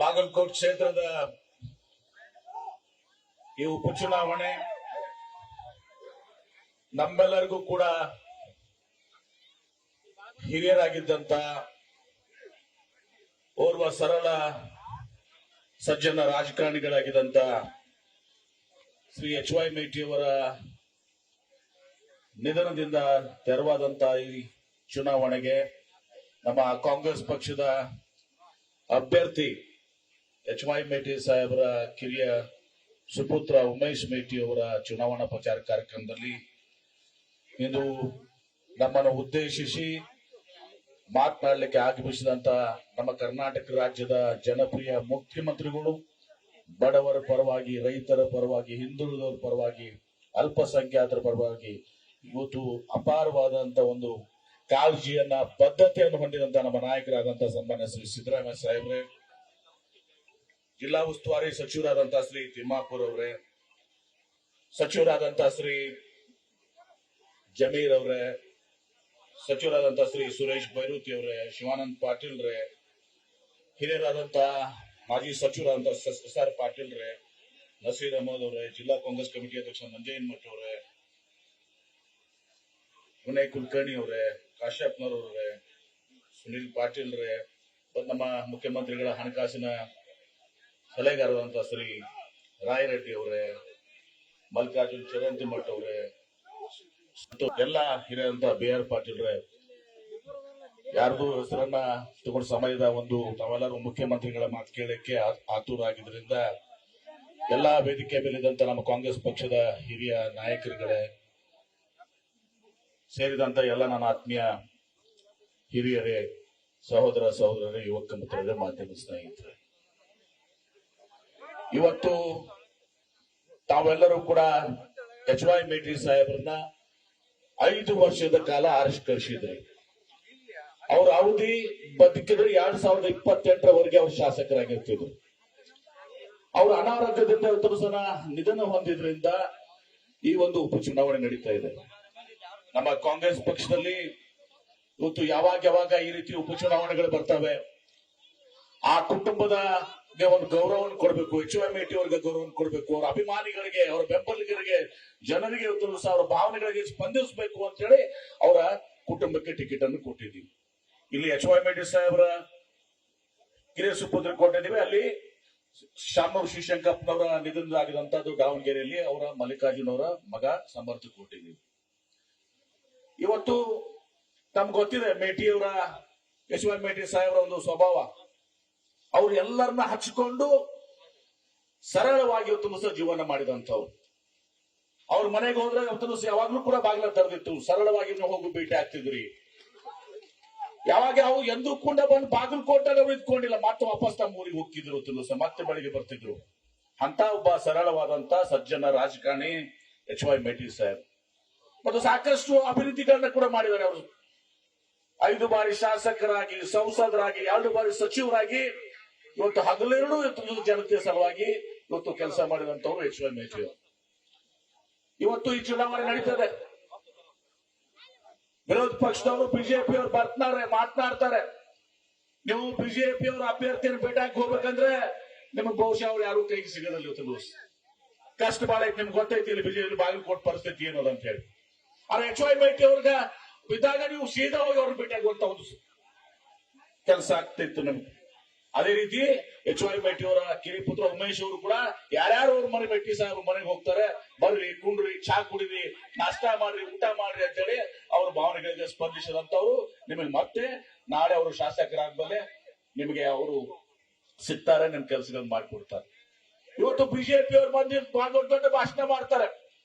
ಬಾಗಲಕೋಟ್ ಕ್ಷೇತ್ರದ ಈ ಉಪಚುನಾವಣೆ ನಮ್ಮೆಲ್ಲರಿಗೂ ಕೂಡ ಹಿರಿಯರಾಗಿದ್ದಂತ ಓರ್ವ ಸರಳ ಸಜ್ಜನ ರಾಜಕಾರಣಿಗಳಾಗಿದ್ದಂತ ಶ್ರೀ ಎಚ್.ವೈ. ಮೇಟಿಯವರ ನಿಧನದಿಂದ ತೆರವಾದಂತ ಈ ಚುನಾವಣೆಗೆ ನಮ್ಮ ಕಾಂಗ್ರೆಸ್ ಪಕ್ಷದ ಅಭ್ಯರ್ಥಿ ಎಚ್.ವೈ. ಮೇಟಿ ಸಾಹೇಬರ ಕಿರಿಯ ಸುಪುತ್ರ ಉಮೇಶ್ ಮೇಟಿ ಅವರ ಚುನಾವಣಾ ಪ್ರಚಾರ ಕಾರ್ಯಕ್ರಮದಲ್ಲಿ ಇಂದು ನಮ್ಮನ್ನು ಉದ್ದೇಶಿಸಿ ಮಾತನಾಡಲಿಕ್ಕೆ ಆಗಮಿಸಿದಂತ ನಮ್ಮ ಕರ್ನಾಟಕ ರಾಜ್ಯದ ಜನಪ್ರಿಯ ಮುಖ್ಯಮಂತ್ರಿಗಳು ಬಡವರ ಪರವಾಗಿ, ರೈತರ ಪರವಾಗಿ, ಹಿಂದುಳಿದವರ ಪರವಾಗಿ, ಅಲ್ಪಸಂಖ್ಯಾತರ ಪರವಾಗಿ ಇವತ್ತು ಅಪಾರವಾದಂತ ಒಂದು ಕಾಳಜಿಯನ್ನ, ಬದ್ಧತೆಯನ್ನು ಹೊಂದಿದಂತ ನಮ್ಮ ನಾಯಕರಾದಂತ ಸನ್ಮಾನ್ಯ ಶ್ರೀ ಸಿದ್ದರಾಮಯ್ಯ ಸಾಹೇಬ್ರೆ, ಜಿಲ್ಲಾ ಉಸ್ತುವಾರಿ ಸಚಿವರಾದಂತಹ ಶ್ರೀ ತಿಮ್ಮಾಪುರ್ ಅವರೇ, ಸಚಿವರಾದಂತಹ ಶ್ರೀ ಜಮೀರ್ ಅವರೇ, ಸಚಿವರಾದಂತಹ ಶ್ರೀ ಸುರೇಶ್ ಬೈರೂತಿ ಅವರೇ, ಶಿವಾನಂದ್ ಪಾಟೀಲ್ ರೇ, ಹಿರಿಯರಾದಂತ ಮಾಜಿ ಸಚಿವರಾದಂತಹ ಎಸ್.ಆರ್. ಪಾಟೀಲ್ ರೇ, ನಸೀರ್ ಅಹಮದ್ ಅವರೇ, ಜಿಲ್ಲಾ ಕಾಂಗ್ರೆಸ್ ಕಮಿಟಿ ಅಧ್ಯಕ್ಷ ನಂಜಯ್ಯನ್ ಮಠ್ ಅವರೇ, ವಿನಯ್ ಕುಲಕರ್ಣಿ ಅವರೇ, ಕಾಶ್ಯಪ್ನವರೇ, ಸುನಿಲ್ ಪಾಟೀಲ್ ರೇ, ನಮ್ಮ ಮುಖ್ಯಮಂತ್ರಿಗಳ ಹಣಕಾಸಿನ ಸಲಹೆಗಾರರಾದಂತಹ ಶ್ರೀ ರಾಯರೆಡ್ಡಿ ಅವರೇ, ಮಲ್ಲಿಕಾರ್ಜುನ್ ಚರಂತಿ ಮಠ್ ಅವರೇ, ಎಲ್ಲ ಹಿರಿಯರಂತ ಬಿ.ಆರ್. ಪಾಟೀಲ್ ರೇ, ಯಾರ್ದು ಹೆಸರನ್ನ ತಗೊಂಡು ಸಮಯದ ಒಂದು ತಾವೆಲ್ಲರೂ ಮುಖ್ಯಮಂತ್ರಿಗಳ ಮಾತು ಕೇಳಕ್ಕೆ ಆತುರಾಗಿದ್ರಿಂದ ಎಲ್ಲಾ ವೇದಿಕೆ ಮೇಲಿದ್ದಂತ ನಮ್ಮ ಕಾಂಗ್ರೆಸ್ ಪಕ್ಷದ ಹಿರಿಯ ನಾಯಕರುಗಳೇ ಸೇರಿದಂತ ಎಲ್ಲ ನನ್ನ ಆತ್ಮೀಯ ಹಿರಿಯರೇ, ಸಹೋದರ ಸಹೋದರರೇ, ಯುವಕ ಮಿತ್ರರೇ, ಮಾಧ್ಯಮ ಸ್ನೇಹಿತರೆ, ಇವತ್ತು ತಾವೆಲ್ಲರೂ ಕೂಡ ಎಚ್.ವೈ. ಮೇಟಿ ಸಾಹೇಬ್ರನ್ನ 5 ವರ್ಷದ ಕಾಲ ಆರಿಸಿ ಕಳಿಸಿದ್ರಿ. ಅವ್ರ ಅವಧಿ ಬದುಕಿದ್ರೆ 2028ರವರೆಗೆ ಅವ್ರು ಶಾಸಕರಾಗಿರ್ತಿದ್ರು. ಅವ್ರ ಅನಾರೋಗ್ಯದಿಂದ ಇವತ್ತು ಸಹ ನಿಧನ ಹೊಂದಿದ್ರಿಂದ ಈ ಒಂದು ಉಪಚುನಾವಣೆ ನಡೀತಾ ಇದೆ. ನಮ್ಮ ಕಾಂಗ್ರೆಸ್ ಪಕ್ಷದಲ್ಲಿ ಇವತ್ತು ಯಾವಾಗ ಈ ರೀತಿ ಉಪಚುನಾವಣೆಗಳು ಬರ್ತವೆ, ಆ ಕುಟುಂಬದ ಒಂದು ಗೌರವವನ್ನು ಕೊಡಬೇಕು, ಎಚ್.ವೈ. ಮೇಟಿ ಅವರಿಗೆ ಗೌರವವನ್ನು ಕೊಡಬೇಕು, ಅವರ ಅಭಿಮಾನಿಗಳಿಗೆ, ಅವರ ಬೆಂಬಲಿಗರಿಗೆ, ಜನರಿಗೆ ಇವತ್ತು ಸಹ ಅವರ ಭಾವನೆಗಳಿಗೆ ಸ್ಪಂದಿಸಬೇಕು ಅಂತ ಹೇಳಿ ಅವರ ಕುಟುಂಬಕ್ಕೆ ಟಿಕೆಟ್ ಅನ್ನು ಕೊಟ್ಟಿದ್ದೀವಿ. ಇಲ್ಲಿ ಎಚ್.ವೈ. ಮೇಟಿ ಸಾಹೇಬರ ಕಿರಿಯ ಸುಪುತ್ರ ಕೊಟ್ಟಿದ್ದೀವಿ. ಅಲ್ಲಿ ಶಾಮನೂರು ಶಿವಶಂಕರಪ್ಪನವರ ನಿಧನರಾಗಿದಂತದ್ದು ದಾವಣಗೆರೆಯಲ್ಲಿ ಅವರ ಮಲ್ಲಿಕಾರ್ಜುನ್ ಅವರ ಮಗ ಸಮರ್ಥ ಕೊಟ್ಟಿದ್ದೀವಿ. ಇವತ್ತು ತಮ್ಗೆ ಗೊತ್ತಿದೆ ಮೇಟಿಯವರ, ಎಚ್.ವೈ. ಮೇಟಿ ಸಾಹೇಬರ ಒಂದು ಸ್ವಭಾವ, ಅವ್ರು ಎಲ್ಲರನ್ನ ಹಚ್ಚಿಕೊಂಡು ಸರಳವಾಗಿ ಇವತ್ತು ಸಹ ಜೀವನ ಮಾಡಿದಂಥವ್ರು. ಅವ್ರ ಮನೆಗೆ ಹೋದ್ರೆ ಇವತ್ತು ಯಾವಾಗ್ಲೂ ಕೂಡ ಬಾಗಿಲ ತೆರೆದಿತ್ತು, ಸರಳವಾಗಿ ಹೋಗಿ ಭೇಟಿ ಆಗ್ತಿದ್ರಿ. ಯಾವಾಗ ಅವು ಎಂದೂ ಕೂಡ ಬಂದು ಬಾಗಲಕೋಟೆಲ್ಲ ಅವ್ರು ಇದ್ಕೊಂಡಿಲ್ಲ, ಮತ್ತೆ ವಾಪಸ್ ತಮ್ಮ ಊರಿಗೆ ಹೋಗ್ತಿದ್ರು, ಸಹ ಮತ್ತೆ ಬೆಳಿಗ್ಗೆ ಬರ್ತಿದ್ರು. ಅಂತ ಒಬ್ಬ ಸರಳವಾದಂತ ಸಜ್ಜನ ರಾಜಕಾರಣಿ ಎಚ್.ವೈ. ಮೇಟಿ ಸಾಹೇಬ್. ಮತ್ತು ಸಾಕಷ್ಟು ಅಭಿವೃದ್ಧಿಗಳನ್ನ ಕೂಡ ಮಾಡಿದ್ದಾರೆ. ಅವರು 5 ಬಾರಿ ಶಾಸಕರಾಗಿ, ಸಂಸದರಾಗಿ, 2 ಬಾರಿ ಸಚಿವರಾಗಿ ಇವತ್ತು ಹಗಲಿರುಳು ಜನತೆಯ ಸಲುವಾಗಿ ಇವತ್ತು ಕೆಲಸ ಮಾಡಿದಂತವ್ರು ಎಚ್.ವೈ. ಮೇಟಿ ಅವರು. ಇವತ್ತು ಈ ಚುನಾವಣೆ ನಡೀತದೆ. ವಿರೋಧ ಪಕ್ಷದವರು ಬಿಜೆಪಿ ಅವರು ಮಾತನಾಡ್ತಾರೆ, ನೀವು ಬಿಜೆಪಿ ಅವರ ಅಭ್ಯರ್ಥಿಯನ್ನು ಭೇಟಿಯಾಗಿ ಹೋಗ್ಬೇಕಂದ್ರೆ ನಿಮ್ಗೆ ಬಹುಶಃ ಅವ್ರು ಯಾರು ಕೈಗೆ ಸಿಗೋದಿಲ್ಲ. ಇವತ್ತು ಕಷ್ಟ ಬಾಳ ಐತಿ, ನಿಮ್ಗೆ ಗೊತ್ತೈತಿ ಇಲ್ಲಿ ಬಿಜೆಪಿ ಬಾಗಲಕೋಟ್ ಪರಿಸ್ಥಿತಿ ಏನಲ್ಲ ಅಂತ ಹೇಳಿ. ಆದ್ರೆ ಎಚ್.ವೈ. ಮೇಟಿ ಅವ್ರಿಗೆ ಇದ್ದಾಗ ನೀವು ಸೀದಾ ಹೋಗಿ ಅವ್ರನ್ನ ಭೇಟಿಯಾಗಿ ಹೋಗ್ತಾ ಒಂದು ಕೆಲಸ ಆಗ್ತಿತ್ತು ನಮ್ಗೆ. ಅದೇ ರೀತಿ ಎಚ್.ವೈ. ಮೇಟಿ ಅವರ ಕಿರಿಪುತ್ರ ಉಮೇಶ್ ಅವರು ಕೂಡ ಯಾರ್ಯಾರು ಅವ್ರ ಮನೆ ಮೇಟಿ ಸಾಹೇಬ್ ಮನೆಗೆ ಹೋಗ್ತಾರೆ, ಬರ್ರಿ, ಕುಂಡ್ರಿ, ಚಾ ಕುಡಿರಿ, ನಾಷ್ಟ ಮಾಡ್ರಿ, ಊಟ ಮಾಡ್ರಿ ಅಂತ ಹೇಳಿ ಅವ್ರ ಭಾವನೆಗಳಿಗೆ ಸ್ಪಂದಿಸಿದಂತವ್ರು. ನಿಮಗೆ ಮತ್ತೆ ನಾಳೆ ಅವರು ಶಾಸಕರಾದ್ಮೇಲೆ ನಿಮಗೆ ಅವರು ಸಿಗ್ತಾರೆ, ನಿಮ್ ಕೆಲಸಗಳನ್ನ ಮಾಡಿಕೊಡ್ತಾರೆ. ಇವತ್ತು ಬಿಜೆಪಿ ಅವ್ರು ಬಂದು ದೊಡ್ಡ ಭಾಷಣ ಮಾಡ್ತಾರೆ,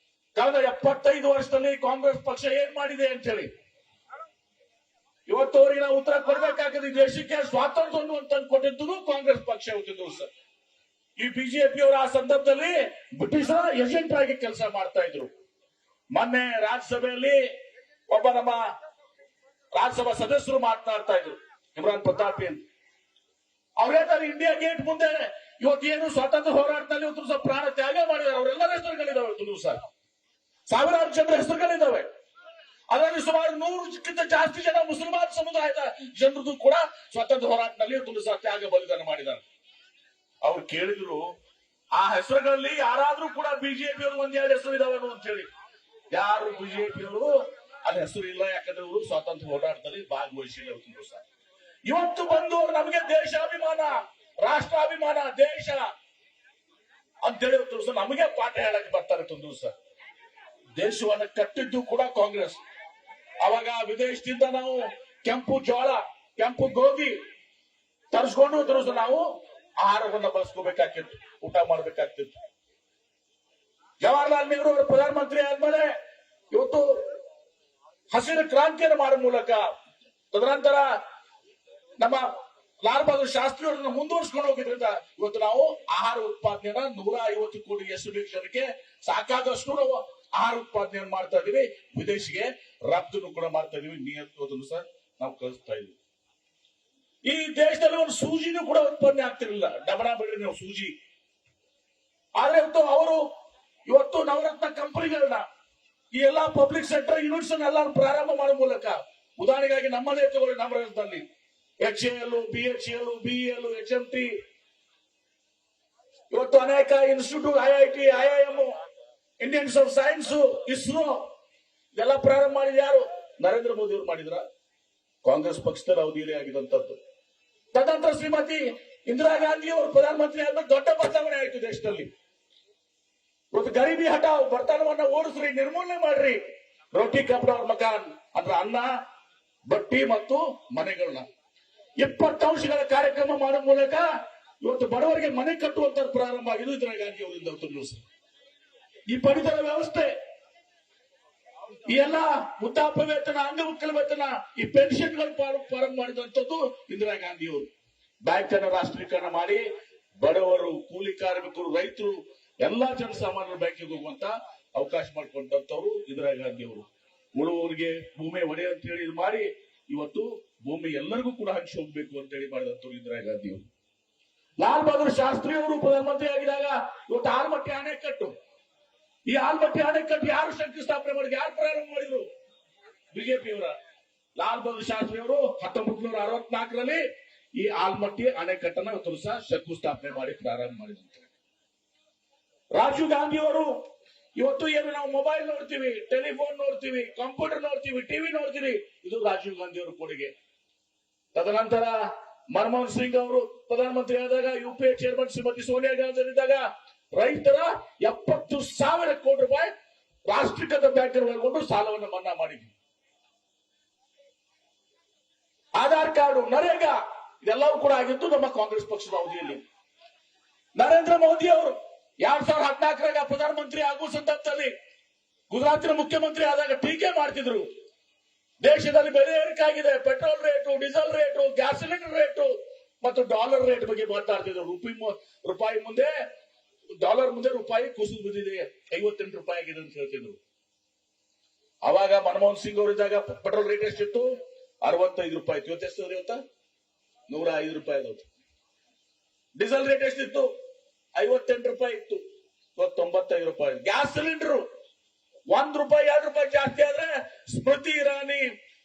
ಕಳೆದ 75 ವರ್ಷದಲ್ಲಿ ಕಾಂಗ್ರೆಸ್ ಪಕ್ಷ ಏನ್ ಮಾಡಿದೆ ಅಂತ ಹೇಳಿ. ಇವತ್ತು ಅವರಿಗೆ ನಾವು ಉತ್ತರ ಕೊಡ್ಬೇಕಾಗಿದೆ. ದೇಶಕ್ಕೆ ಸ್ವಾತಂತ್ರ್ಯವನ್ನು ತಂದು ಕೊಟ್ಟಿದ್ದು ಕಾಂಗ್ರೆಸ್ ಪಕ್ಷ ಹೋಗಿದ್ದು ಸರ್. ಈ ಬಿಜೆಪಿ ಅವರು ಆ ಸಂದರ್ಭದಲ್ಲಿ ಬ್ರಿಟಿಷರ ಏಜೆಂಟ್ ಆಗಿ ಕೆಲಸ ಮಾಡ್ತಾ ಇದ್ರು. ಮೊನ್ನೆ ರಾಜ್ಯಸಭೆಯಲ್ಲಿ ಒಬ್ಬ ನಮ್ಮ ರಾಜ್ಯಸಭಾ ಸದಸ್ಯರು ಮಾತನಾಡ್ತಾ ಇದ್ರು, ಇಮ್ರಾನ್ ಪ್ರತಾಪಿ ಅಂತ. ಅವ್ರು ಹೇಳ್ತಾರೆ, ಇಂಡಿಯಾ ಗೇಟ್ ಮುಂದೆ ಇವತ್ತೇನು ಸ್ವಾತಂತ್ರ್ಯ ಹೋರಾಟದಲ್ಲಿ ಇವತ್ತು ಸಹ ಪ್ರಾಣ ತ್ಯಾಗ ಮಾಡಿದ್ದಾರೆ. ಅವರೆಲ್ಲರ ಹೆಸರುಗಳಿದಾವೆ, ಇವತ್ತು ಸಹ ಸಾವಿರಾರು ಜನರ ಹೆಸರುಗಳಿದಾವೆ. ಅದರಲ್ಲಿ ಸುಮಾರು 100ಕ್ಕಿಂತ ಜಾಸ್ತಿ ಜನ ಮುಸಲ್ಮಾನ್ ಸಮುದಾಯದ ಜನರದು ಕೂಡ ಸ್ವಾತಂತ್ರ್ಯ ಹೋರಾಟದಲ್ಲಿ ತ್ಯಾಗ ಬಲಿದಾನ ಮಾಡಿದ್ದಾರೆ. ಅವ್ರು ಕೇಳಿದ್ರು ಆ ಹೆಸರುಗಳಲ್ಲಿ ಯಾರಾದ್ರೂ ಕೂಡ ಬಿಜೆಪಿ ಅವರು ಒಂದೆರಡು ಹೆಸರು ಇದಾವೇನು ಅಂತ ಹೇಳಿ. ಯಾರು ಬಿಜೆಪಿ ಅವರು ಅಲ್ಲಿ ಹೆಸರು ಇಲ್ಲ, ಯಾಕಂದ್ರೆ ಅವರು ಸ್ವಾತಂತ್ರ್ಯ ಹೋರಾಟದಲ್ಲಿ ಭಾಗವಹಿಸಿಲ್ಲ. ಸರ್ ಇವತ್ತು ಬಂದು ನಮಗೆ ದೇಶಾಭಿಮಾನ, ರಾಷ್ಟ್ರಾಭಿಮಾನ, ದೇಶ ಅಂತೇಳಿ ಸರ್ ನಮಗೆ ಪಾಠ ಹೇಳಕ್ ಬರ್ತಾರೆ ತಂದ್ರು ಸರ್. ದೇಶವನ್ನ ಕಟ್ಟಿದ್ದು ಕೂಡ ಕಾಂಗ್ರೆಸ್. ಅವಾಗ ವಿದೇಶದಿಂದ ನಾವು ಕೆಂಪು ಜೋಳ, ಕೆಂಪು ಗೋಧಿ ತರಿಸ್ಕೊಂಡು ಸರ್ ನಾವು ಆಹಾರವನ್ನ ಬಳಸ್ಕೋಬೇಕಾಗಿತ್ತು, ಊಟ ಮಾಡ್ಬೇಕಾಗ್ತಿತ್ತು. ಜವಾಹರ್ಲಾಲ್ ನೆಹರು ಅವರು ಪ್ರಧಾನಮಂತ್ರಿ ಆದ್ಮೇಲೆ ಇವತ್ತು ಹಸಿರು ಕ್ರಾಂತಿಯನ್ನು ಮಾಡುವ ಮೂಲಕ, ತದನಂತರ ನಮ್ಮ ಲಾಲ್ ಬಹದ್ದೂರ್ ಶಾಸ್ತ್ರಿ ಅವರನ್ನ ಮುಂದುವರಿಸಿಕೊಂಡು ಹೋಗಿದ್ರಿಂದ ಇವತ್ತು ನಾವು ಆಹಾರ ಉತ್ಪಾದನೆಯನ್ನ 150 ಕೋಟಿ ಎಷ್ಟು ಜನಕ್ಕೆ ಸಾಕಾದಷ್ಟು ನಾವು ಆಹಾರ ಉತ್ಪಾದನೆಯನ್ನು ಮಾಡ್ತಾ ಇದೀವಿ. ವಿದೇಶಿಗೆ ರಫ್ತು ಕೂಡ ಮಾಡ್ತಾ ಇದೀವಿ. ನಿಯಂತ್ರಣವನ್ನು ಸರ್ ನಾವು ಕಳಿಸ್ತಾ ಇದೀವಿ. ಈ ದೇಶದಲ್ಲಿ ಒಂದು ಸೂಜಿನೂ ಕೂಡ ಉತ್ಪಾದನೆ ಆಗ್ತಿರ್ಲಿಲ್ಲ, ಡಬಣ ಬಿಡ್ರಿ ನಾವು ಸೂಜಿ. ಆದ್ರೆ ಅವರು ಇವತ್ತು ನವರತ್ನ ಕಂಪನಿಗಳನ್ನ, ಈ ಎಲ್ಲಾ ಪಬ್ಲಿಕ್ ಸೆಕ್ಟರ್ ಯೂನಿಟ್ಸ್ ಎಲ್ಲ ಪ್ರಾರಂಭ ಮಾಡುವ ಮೂಲಕ, ಉದಾಹರಣೆಗಾಗಿ ನಮ್ಮದೇ ತಗೊಳ್ಳಿ, ನಮ್ಮ ರಾಜ್ಯದಲ್ಲಿ HAL, BHEL, BEL, HMT, ಇವತ್ತು ಅನೇಕ institute, IIT, IIM, Indians of science, ISRO ಇದೆಲ್ಲ ಪ್ರಾರಂಭ ಮಾಡಿದ ಯಾರು? ನರೇಂದ್ರ ಮೋದಿ ಅವರು ಮಾಡಿದ್ರ? ಕಾಂಗ್ರೆಸ್ ಪಕ್ಷದಲ್ಲಿ ಅವಧಿಯಲ್ಲಿ ಆಗಿದಂತದ್ದು. ತದನಂತರ ಶ್ರೀಮತಿ ಇಂದಿರಾ ಗಾಂಧಿ ಅವರು ಪ್ರಧಾನಮಂತ್ರಿ ಆದ್ಮೇಲೆ ದೊಡ್ಡ ಬದಲಾವಣೆ ಆಯಿತು ದೇಶದಲ್ಲಿ. ಇವತ್ತು ಗರೀಬಿ ಹಠಾವ್, ಬಡತನವನ್ನ ಓಡಿಸ್ರಿ, ನಿರ್ಮೂಲನೆ ಮಾಡ್ರಿ. ರೋಟಿ ಕಪಡ ಅವ್ರ ಮಕಾನ್ ಅಂದ್ರೆ ಅನ್ನ, ಬಟ್ಟಿ ಮತ್ತು ಮನೆಗಳನ್ನ 20 ಅಂಶಗಳ ಕಾರ್ಯಕ್ರಮ ಮಾಡುವ ಮೂಲಕ ಇವತ್ತು ಬಡವರಿಗೆ ಮನೆ ಕಟ್ಟುವಂತ ಪ್ರಾರಂಭ ಆಗಿದ್ದು ಇಂದಿರಾ ಗಾಂಧಿ ಅವರಿಂದ. ಈ ಪಡಿತರ ವ್ಯವಸ್ಥೆ, ಈ ಎಲ್ಲ ವೃದ್ಧಾಪ್ಯ ವೇತನ, ಅಂಗವಿಕಲ ವೇತನ, ಈ ಪೆನ್ಷನ್ಗಳು ಪ್ರಾರಂಭ ಮಾಡಿದಂಥದ್ದು ಇಂದಿರಾ ಗಾಂಧಿ ಅವರು. ಬ್ಯಾಂಕ್ ಅನ್ನು ರಾಷ್ಟ್ರೀಕರಣ ಮಾಡಿ ಬಡವರು, ಕೂಲಿ ಕಾರ್ಮಿಕರು, ರೈತರು, ಎಲ್ಲಾ ಜನಸಾಮಾನ್ಯರು ಬ್ಯಾಂಕಿಗೆ ಹೋಗುವಂತ ಅವಕಾಶ ಮಾಡಿಕೊಂಡಂತವ್ರು ಇಂದಿರಾ ಗಾಂಧಿ ಅವರು. ಉಳುವವರಿಗೆ ಭೂಮಿ ಒಡೆ ಅಂತ ಹೇಳಿ ಇದು ಮಾಡಿ ಇವತ್ತು ಭೂಮಿ ಎಲ್ಲರಿಗೂ ಕೂಡ ಹಂಚಿ ಹೋಗ್ಬೇಕು ಅಂತ ಹೇಳಿ ಮಾಡಿದಂತವ್ರು ಇಂದಿರಾ ಗಾಂಧಿ ಅವರು. ಲಾಲ್ ಬಹದ್ದೂರ್ ಶಾಸ್ತ್ರಿ ಅವರು ಪ್ರಧಾನಮಂತ್ರಿ ಆಗಿದಾಗ ಇವತ್ತು ಆಲ್ಮಟ್ಟಿ ಅಣೆಕಟ್ಟು, ಈ ಆಲ್ಮಟ್ಟಿ ಅಣೆಕಟ್ಟು ಯಾರು ಶಂಕುಸ್ಥಾಪನೆ ಮಾಡಿದ್ರು, ಯಾರು ಪ್ರಾರಂಭ ಮಾಡಿದ್ರು? ಬಿಜೆಪಿಯವರ. ಲಾಲ್ ಬಹದ್ದೂರ್ ಶಾಸ್ತ್ರಿ ಅವರು 1964ರಲ್ಲಿ ಈ ಆಲ್ಮಟ್ಟಿ ಅಣೆಕಟ್ಟನ್ನ ಇವತ್ತು ಸಹ ಶಂಕುಸ್ಥಾಪನೆ ಮಾಡಿ ಪ್ರಾರಂಭ ಮಾಡಿದಂತೆ. ರಾಜೀವ್ ಗಾಂಧಿ ಅವರು ಇವತ್ತು ಏನು ನಾವು ಮೊಬೈಲ್ ನೋಡ್ತೀವಿ, ಟೆಲಿಫೋನ್ ನೋಡ್ತೀವಿ, ಕಂಪ್ಯೂಟರ್ ನೋಡ್ತೀವಿ, ಟಿವಿ ನೋಡ್ತೀವಿ, ಇದು ರಾಜೀವ್ ಗಾಂಧಿ ಅವರ ಕೊಡುಗೆ. ತದನಂತರ ಮನಮೋಹನ್ ಸಿಂಗ್ ಅವರು ಪ್ರಧಾನಮಂತ್ರಿ ಆದಾಗ UPA ಚೇರ್ಮನ್ ಶ್ರೀಮತಿ ಸೋನಿಯಾ ಗಾಂಧಿ ಇದ್ದಾಗ ರೈತರ 70,000 ಕೋಟಿ ರೂಪಾಯಿ ರಾಷ್ಟ್ರೀಕೃತ ಬ್ಯಾಂಕ್ ಒಳಗೊಂಡು ಸಾಲವನ್ನು ಮನ್ನಾ ಮಾಡಿದ್ವಿ. ಆಧಾರ್ ಕಾರ್ಡ್, ನರೇಗಾ ಇದೆಲ್ಲವೂ ಕೂಡ ಆಗಿತ್ತು ನಮ್ಮ ಕಾಂಗ್ರೆಸ್ ಪಕ್ಷದ ಅವಧಿಯಲ್ಲಿ. ನರೇಂದ್ರ ಮೋದಿ ಅವರು 2014ರಾಗ ಪ್ರಧಾನಮಂತ್ರಿ ಆಗುವ ಸಂದರ್ಭದಲ್ಲಿ ಗುಜರಾತಿನ ಮುಖ್ಯಮಂತ್ರಿ ಆದಾಗ ಟೀಕೆ ಮಾಡ್ತಿದ್ರು. ದೇಶದಲ್ಲಿ ಬೆಲೆ ಏರಿಕೆ ಆಗಿದೆ, petrol rate, diesel rate, gas cylinder rate ಮತ್ತು ಡಾಲರ್ ರೇಟ್ ಬಗ್ಗೆ ಮಾತಾಡ್ತಿದ್ರು. ರೂಪಾಯಿ ಮುಂದೆ, ಡಾಲರ್ ಮುಂದೆ ರೂಪಾಯಿ ಕುಸಿದು ಬಿದ್ದಿದೆ, 58 ರೂಪಾಯಿ ಆಗಿದೆ ಅಂತ ಹೇಳ್ತಿದ್ರು. ಅವಾಗ ಮನಮೋಹನ್ ಸಿಂಗ್ ಅವರಿದ್ದಾಗ ಪೆಟ್ರೋಲ್ ರೇಟ್ ಎಷ್ಟಿತ್ತು? 65 ರೂಪಾಯಿ ಇತ್ತು. ಇವತ್ತು 105 ರೂಪಾಯಿ ಆದವು. ಡೀಸೆಲ್ ರೇಟ್ ಎಷ್ಟಿತ್ತು? 58 ರೂಪಾಯಿ ಇತ್ತು. ಇವತ್ತು 95 ರೂಪಾಯಿ. ಗ್ಯಾಸ್ ಸಿಲಿಂಡರ್ 1 ರೂಪಾಯಿ 2 ರೂಪಾಯಿ ಜಾಸ್ತಿ ಆದ್ರೆ ಸ್ಮೃತಿ ಇರಾನಿ,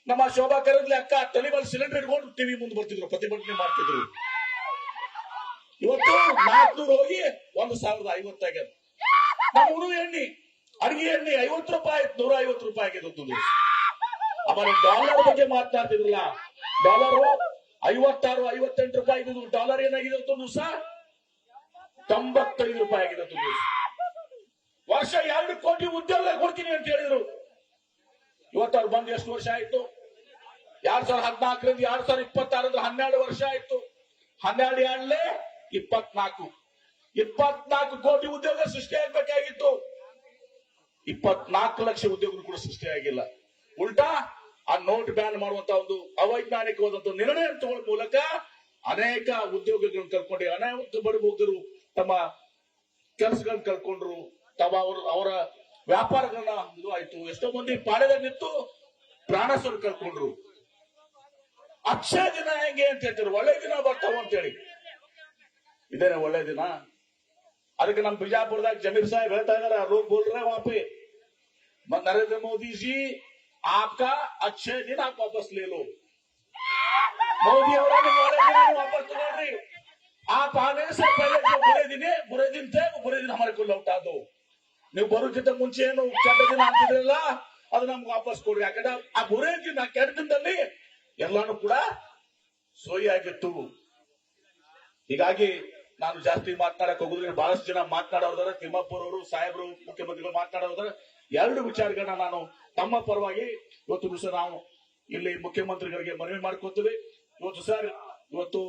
ನಮ್ಮ ಶೋಭಾ ಕರಂದ್ಲಿ ಅಕ್ಕ ತಲೆಬಲ್ ಸಿಲಿಂಡರ್ ಇಟ್ಕೊಂಡು ಟಿವಿ ಮುಂದೆ ಬರ್ತಿದ್ರು, ಪ್ರತಿಭಟನೆ ಮಾಡ್ತಿದ್ರು. ಇವತ್ತು 400 ಹೋಗಿ 1050 ಆಗ್ಯದ. ನಮ್ಮ ಉಣು ಎಣ್ಣೆ, ಅಡಿಗೆ ಎಣ್ಣೆ 50 ರೂಪಾಯಿ, 150 ರೂಪಾಯಿ ಆಗಿದೆ. ಆಮೇಲೆ ಡಾಲರ್ ಬಗ್ಗೆ ಮಾತನಾಡ್ತಿದ್ರಲ್ಲ, ಡಾಲರ್ 56, 58 ರೂಪಾಯಿ ಇದ್ದು, ಡಾಲರ್ ಏನಾಗಿದೆ ಸಹ 95 ರೂಪಾಯಿ ಆಗಿದೆ. ವರ್ಷ 2 ಕೋಟಿ ಉದ್ಯೋಗ ಕೊಡ್ತೀನಿ ಅಂತ ಹೇಳಿದ್ರು. ಇವತ್ತು ಅವ್ರು ಬಂದು ಎಷ್ಟು ವರ್ಷ ಆಯ್ತು? 2014ರಿಂದ 2026 12 ವರ್ಷ ಆಯ್ತು. 12 24 ಕೋಟಿ ಉದ್ಯೋಗ ಸೃಷ್ಟಿಯಾಗಬೇಕಾಗಿತ್ತು. 24 ಲಕ್ಷ ಉದ್ಯೋಗಗಳು ಕೂಡ ಸೃಷ್ಟಿಯಾಗಿಲ್ಲ. ಉಲ್ಟಾ ಆ ನೋಟ್ ಬ್ಯಾನ್ ಮಾಡುವಂತ ಒಂದು ಅವೈಜ್ಞಾನಿಕವಾದಂತಹ ನಿರ್ಣಯ ತಗೊಳ್ಳುವ ಮೂಲಕ ಅನೇಕ ಉದ್ಯೋಗಗಳನ್ನು ಕಳ್ಕೊಂಡು ಅನೇಕ ಬಡಬಗ್ಗರು ತಮ್ಮ ಕೆಲಸಗಳನ್ನ ಕಳ್ಕೊಂಡ್ರು, ಅವರ ವ್ಯಾಪಾರಗಳನ್ನ ಇದು ಆಯ್ತು. ಎಷ್ಟೋ ಮಂದಿ ಪಾಳ್ಯದಾಗ ನಿಂತು ಪ್ರಾಣಸರು ಕಳ್ಕೊಂಡ್ರು. ಅಕ್ಷಯ ದಿನ ಹೆಂಗೆ ಅಂತ ಹೇಳ್ತಾರೆ, ಒಳ್ಳೆ ದಿನ ಬರ್ತಾವ ಅಂತೇಳಿ. ಇದೇನೆ ಒಳ್ಳೆ ದಿನ? ಅದಕ್ಕೆ ನಮ್ಮ ಬಿಜಾಪುರದಾಗ ಜಮೀರ್ ಸಾಹೇಬ್ ಹೇಳ್ತಾ ಇದಾರೆ, ಲೋಗ್ ಬೋಲ್ ರहे वहां पे, नरेंद्र मोदी जी आपका अच्छे दिन आप वापस ले लो. ಮೋದಿ ಅವರನ್ನು ಒಳ್ಳೆ ದಿನ ವಾಪಸ್ ತಗೊಳ್ರಿ. आप आने से पहले जो बुरे दिन थे वो बुरे दिन हमारे को लौटा दो ನೀವು ಬರೋಕ್ಕಿಂತ ಮುಂಚೆ ಏನು ಕೆಟ್ಟ ದಿನ ಅಂತಿದ್ರಲ್ಲ ಅದು ನಮ್ಗೆ ವಾಪಸ್ ಕೊಡ್ರಿ ಯಾಕಂದ್ರೆ ಆ ಬುರೇ ದಿನ ಕೆಟ್ಟ ದಿನದಲ್ಲಿ ಎಲ್ಲಾನು ಕೂಡ ಸೋಯಿ ಆಗಿತ್ತು ಹೀಗಾಗಿ ನಾನು ಜಾಸ್ತಿ ಮಾತನಾಡಕ್ ಹೋಗುದ್ರೆ ಬಹಳಷ್ಟು ಜನ ಮಾತನಾಡೋದಾರೆ ತಿಮ್ಮಪ್ಪರ್ ಅವರು ಸಾಹೇಬರು ಮುಖ್ಯಮಂತ್ರಿಗಳು ಮಾತನಾಡೋದಾರೆ ಎರಡು ವಿಚಾರಗಳನ್ನ ನಾನು ತಮ್ಮ ಪರವಾಗಿ ಇವತ್ತು ದಿವಸ ನಾವು ಇಲ್ಲಿ ಮುಖ್ಯಮಂತ್ರಿಗಳಿಗೆ ಮನವಿ ಮಾಡ್ಕೊತೀವಿ ಇವತ್ತು ಸರ್ ಇವತ್ತು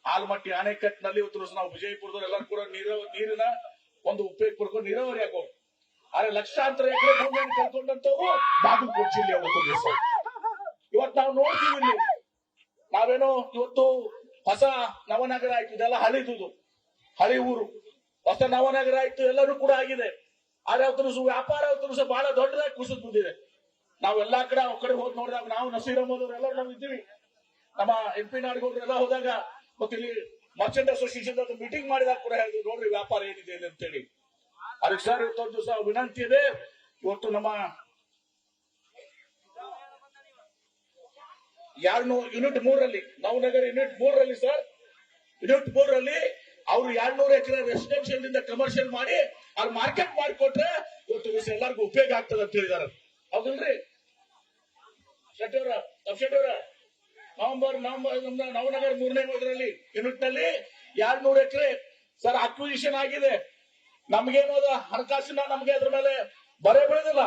ಆಲಮಟ್ಟಿ ಅಣೆಕಟ್ಟಿನಲ್ಲಿ ಇವತ್ತು ದಿವಸ ನಾವು ವಿಜಯಪುರದವ್ರು ಎಲ್ಲರೂ ಕೂಡ ನೀರಿನ ಒಂದು ಉಪಯೋಗ ಪಡ್ಕೊಂಡು ನೀರಾವರಿ ಆಗೋರು ಆದ್ರೆ ಲಕ್ಷಾಂತರ ಎಕರೆ ಭೂಮಿಯನ್ನು ಕಳ್ಕೊಂಡಂತವ್ರು ಬಾಗಲಕೋಟೆ ಜಿಲ್ಲೆ ದಿವಸ ಇವತ್ತು ನಾವು ನೋಡ್ತೀವಿ ಇಲ್ಲಿ ನಾವೇನೋ ಇವತ್ತು ಹೊಸ ನವನಗರ ಆಯ್ತು ಇದೆಲ್ಲ ಹಳಿದುದು ಹಳಿ ಊರು ಹೊಸ ನವನಗರ ಆಯ್ತು ಎಲ್ಲರೂ ಕೂಡ ಆಗಿದೆ ಆದ್ರೆ ಅವತ್ತು ವ್ಯಾಪಾರ ಅವತ್ತು ಬಹಳ ದೊಡ್ಡದಾಗಿ ಕುಸಿದು ಬಂದಿದೆ ನಾವು ಎಲ್ಲಾ ಕಡೆ ಆ ಕಡೆ ಹೋಗಿ ನೋಡಿದಾಗ ನಾವು ನಸೀರ್ ಅಹಮದ್ ಎಲ್ಲರೂ ನಾವು ಇದ್ದೀವಿ ನಮ್ಮ MP ನಾಡಗೌಡರೆಲ್ಲ ಹೋದಾಗ ಮತ್ತೆ ಇಲ್ಲಿ ಮರ್ಚೆಂಟ್ ಅಸೋಸಿಯೇಷನ್ ಮೀಟಿಂಗ್ ಮಾಡಿದಾಗ ಕೂಡ ಹೇಳಿದ್ರು ನೋಡ್ರಿ ವ್ಯಾಪಾರ ಏನಿದೆ ಇಲ್ಲಿ ಅಂತೇಳಿ ಅದಕ್ಕೆ ಸರ್ ಇವತ್ತೊಂದು ದಿವಸ ವಿನಂತಿ ಇದೆ ಇವತ್ತು ನಮ್ಮ ಯೂನಿಟ್ 3ರಲ್ಲಿ ನವನಗರ ಯೂನಿಟ್ 3ರಲ್ಲಿ ಸರ್ ಯೂನಿಟ್ 3ರಲ್ಲಿ ಅವ್ರು 200 ಎಕರೆ ರೆಸಿಡೆನ್ಶಿಯಲ್ ಇಂದ ಕಮರ್ಷಿಯಲ್ ಮಾಡಿ ಅಲ್ಲಿ ಮಾರ್ಕೆಟ್ ಮಾಡಿಕೊಟ್ರೆ ಇವತ್ತು ದಿವಸ ಎಲ್ಲರಿಗೂ ಉಪಯೋಗ ಆಗ್ತದೆ ಅಂತ ಹೇಳಿದಾರೆ ಹೌದಲ್ರಿ ಶೆಟ್ಟವ್ರ ನವೆಂಬರ್ ನವನಗರ 3ನೇ ಹೋದ್ರಲ್ಲಿ ಯೂನಿಟ್ ನಲ್ಲಿ 200 ಎಕರೆ ಸರ್ ಅಕ್ವಿಸಿಷನ್ ಆಗಿದೆ ನಮ್ಗೇನೋದ ಹಣಕಾಸಿನ ನಮ್ಗೆ ಅದ್ರ ಮೇಲೆ ಬರೆ ಬೆಳೆದಿಲ್ಲ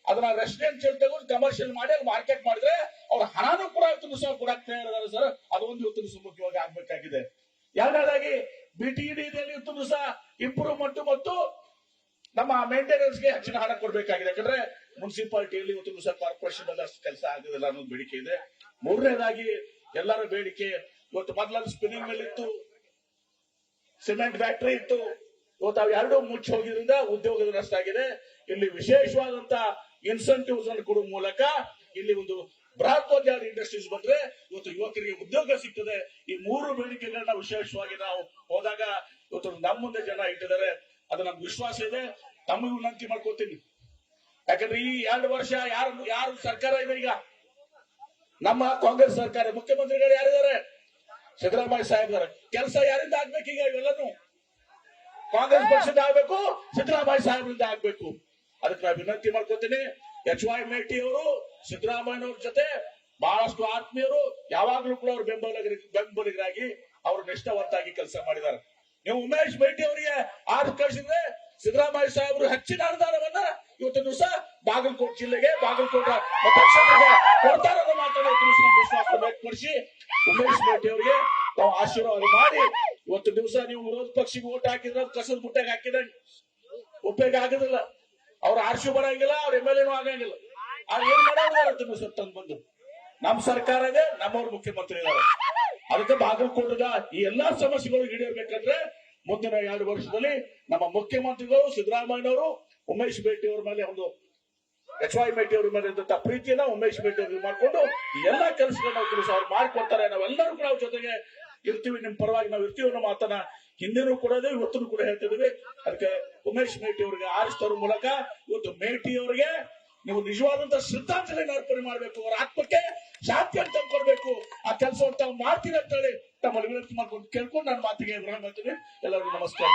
ಅದನ್ನ ರೆಸಿಡೆನ್ಶಿಯಲ್ ತಗೊಂಡು ಕಮರ್ಷಿಯಲ್ ಮಾಡಿ ಅಲ್ಲಿ ಮಾರ್ಕೆಟ್ ಮಾಡಿದ್ರೆ ಅವ್ರ ಹಣನೂ ಕೂಡ ಇವತ್ತು ಸಹ ಕೊಡಕ್ ತಯಾರಿದ್ದಾರೆ ಸರ್ ಅದೊಂದು ಇವತ್ತು ಮುಖ್ಯವಾಗಿ ಆಗ್ಬೇಕಾಗಿದೆ ಎರಡನೇದಾಗಿ BTED ಇವತ್ತು ಸಹ ಇಂಪ್ರೂವ್ಮೆಂಟ್ ಮತ್ತು ನಮ್ಮ ಮೇಂಟೆನೆನ್ಸ್ ಗೆ ಹೆಚ್ಚಿನ ಹಣ ಕೊಡ್ಬೇಕಾಗಿದೆ ಯಾಕಂದ್ರೆ ಮುನ್ಸಿಪಾಲಿಟಿಯಲ್ಲಿ ಇವತ್ತು ಸಹ ಕಾರ್ಪೊರೇಷನ್ ಅಲ್ಲಿ ಅಷ್ಟು ಕೆಲಸ ಆಗೋದಿಲ್ಲ ಅನ್ನೋದು ಬೇಡಿಕೆ ಇದೆ ಮೂರನೇದಾಗಿ ಎಲ್ಲರ ಬೇಡಿಕೆ ಇವತ್ತು ಮೊದಲಲ್ಲಿ ಸ್ಪಿನ್ನಿಂಗ್ ಮಿಲ್ ಇತ್ತು ಸಿಮೆಂಟ್ ಫ್ಯಾಕ್ಟರಿ ಇತ್ತು ಇವತ್ತು ಅವು ಎರಡು ಮುಚ್ಚಿ ಹೋಗಿದ್ರಿಂದ ಉದ್ಯೋಗದ ನಷ್ಟ ಆಗಿದೆ ಇಲ್ಲಿ ವಿಶೇಷವಾದಂತ ಇನ್ಸೆಂಟಿವ್ಸ್ ಅನ್ನು ಕೊಡುವ ಮೂಲಕ ಇಲ್ಲಿ ಒಂದು ಬೃಹತ್ ಇಂಡಸ್ಟ್ರೀಸ್ ಬಂದ್ರೆ ಇವತ್ತು ಯುವಕರಿಗೆ ಉದ್ಯೋಗ ಸಿಗ್ತದೆ ಈ ಮೂರು ಬೇಡಿಕೆಗಳನ್ನ ವಿಶೇಷವಾಗಿ ನಾವು ಹೋದಾಗ ಇವತ್ತು ನಮ್ಮ ಮುಂದೆ ಜನ ಇಟ್ಟಿದ್ದಾರೆ ಅದು ನಮ್ಗೆ ವಿಶ್ವಾಸ ಇದೆ ತಮಗೂ ವಿನಂತಿ ಮಾಡ್ಕೋತೀನಿ ಯಾಕಂದ್ರೆ ಈ 2 ವರ್ಷ ಯಾರು ಸರ್ಕಾರ ಇದೆ ಈಗ ನಮ್ಮ ಕಾಂಗ್ರೆಸ್ ಸರ್ಕಾರ ಮುಖ್ಯಮಂತ್ರಿಗಳು ಯಾರಿದ್ದಾರೆ ಸಿದ್ದರಾಮಯ್ಯ ಸಾಹೇಬ್ರ ಕೆಲಸ ಯಾರಿಂದ ಆಗ್ಬೇಕು ಈಗ ಇವೆಲ್ಲನೂ ಕಾಂಗ್ರೆಸ್ ಪಕ್ಷದ ಆಗ್ಬೇಕು ಸಿದ್ದರಾಮಯ್ಯ ಸಾಹೇಬ್ರಿಂದ ಆಗ್ಬೇಕು ಅದಕ್ಕೆ ನಾನು ವಿನಂತಿ ಮಾಡ್ಕೋತೀನಿ HY ಮೇಟಿ ಅವರು ಸಿದ್ದರಾಮಯ್ಯನವ್ರ ಜೊತೆ ಬಹಳಷ್ಟು ಆತ್ಮೀಯರು ಯಾವಾಗ್ಲೂ ಕೂಡ ಅವ್ರ ಬೆಂಬಲಿಗರಾಗಿ ಅವರು ನಿಷ್ಠಾವಂತಾಗಿ ಕೆಲಸ ಮಾಡಿದ್ದಾರೆ ನೀವು ಉಮೇಶ್ ಮೇಟಿ ಅವರಿಗೆ ಆರು ಕಳಿಸಿದ್ರೆ ಸಿದ್ದರಾಮಯ್ಯ ಸಾಹೇಬರು ಹೆಚ್ಚಿನ ಅನುದಾನವನ್ನ ಇವತ್ತು ದಿವಸ ಬಾಗಲಕೋಟೆ ಜಿಲ್ಲೆಗೆ ಬಾಗಲಕೋಟೆ ಮತಕ್ಷೇತ್ರಕ್ಕೆ ಕೊಡ್ತಾರೆ ಅನ್ನೋ ಮಾತನ್ನ ವಿಶ್ವಾಸ ವ್ಯಕ್ತಪಡಿಸಿ ಉಮೇಶ್ ಮೇಟಿ ಅವರಿಗೆ ನಾವು ಆಶೀರ್ವಾದ ಮಾಡಿ ಇವತ್ತು ದಿವಸ ನೀವು ವಿರೋಧ ಪಕ್ಷಕ್ಕೆ ಓಟ್ ಹಾಕಿದ್ರೆ ಕಸದ ಬುಟ್ಟಾಗ ಹಾಕಿದ್ರೆ ಉಪಯೋಗ ಆಗೋದಿಲ್ಲ ಅವ್ರ ಆರ್ಶಿ ಬರಂಗಿಲ್ಲ ಅವ್ರ MLA ಆಗಂಗಿಲ್ಲ ಅವ್ರು ಏನ್ ಮಾಡೋದು ಸರ್ ತಂದು ಬಂದು ನಮ್ ಸರ್ಕಾರ ಇದೆ ನಮ್ಮವ್ರ ಮುಖ್ಯಮಂತ್ರಿ ಇದ್ದಾರೆ ಅದಕ್ಕೆ ಬಾಗಲಕೋಟದ ಈ ಎಲ್ಲಾ ಸಮಸ್ಯೆಗಳು ಈಡೇರ್ಬೇಕಂದ್ರೆ ಮುಂದಿನ 2 ವರ್ಷದಲ್ಲಿ ನಮ್ಮ ಮುಖ್ಯಮಂತ್ರಿಗಳು ಸಿದ್ದರಾಮಯ್ಯನವರು ಉಮೇಶ್ ಮೇಟಿ ಅವ್ರ ಮೇಲೆ ಒಂದು HY ಮೇಟಿ ಅವ್ರ ಮೇಲೆ ಇದ್ದಂತ ಪ್ರೀತಿಯನ್ನ ಉಮೇಶ್ ಮೇಟಿ ಅವ್ರಿಗೆ ಮಾಡ್ಕೊಂಡು ಈ ಎಲ್ಲಾ ಕೆಲಸಗಳನ್ನ ಅವ್ರು ಮಾಡ್ಕೊಡ್ತಾರೆ ನಾವೆಲ್ಲರೂ ಕೂಡ ಅವ್ರ ಜೊತೆಗೆ ಇರ್ತೀವಿ ನಿಮ್ ಪರವಾಗಿ ನಾವು ಇರ್ತೀವಿ ಅನ್ನೋ ಮಾತನ್ನ ಹಿಂದೆನೂ ಕೊಡೋದೇ ಇವತ್ತು ಕೂಡ ಹೇಳ್ತಿದ್ವಿ ಅದಕ್ಕೆ ಉಮೇಶ್ ಮೇಟಿ ಅವರಿಗೆ ಆರಿಸ್ತವ್ರ ಮೂಲಕ ಇವತ್ತು ಮೇಟಿ ಅವರಿಗೆ ನೀವು ನಿಜವಾದಂತ ಶ್ರದ್ಧಾಂಜಲಿ ಅರ್ಪಣೆ ಮಾಡ್ಬೇಕು ಅವರ ಆತ್ಮಕ್ಕೆ ಶಾಂತಿ ಅಂತ ಕೊಡ್ಬೇಕು ಆ ಕೆಲಸವನ್ನು ತಾವು ಮಾಡ್ತೀರಿ ಅಂತ ಹೇಳಿ ತಮ್ಮಲ್ಲಿ ವಿನಂತಿ ಮಾಡ್ಕೊಂಡು ಕೇಳ್ಕೊಂಡು ನನ್ನ ಮಾತಿಗೆ ವಿರಾಮ ಮಾಡ್ತೀನಿ ಎಲ್ಲರಿಗೂ ನಮಸ್ಕಾರ.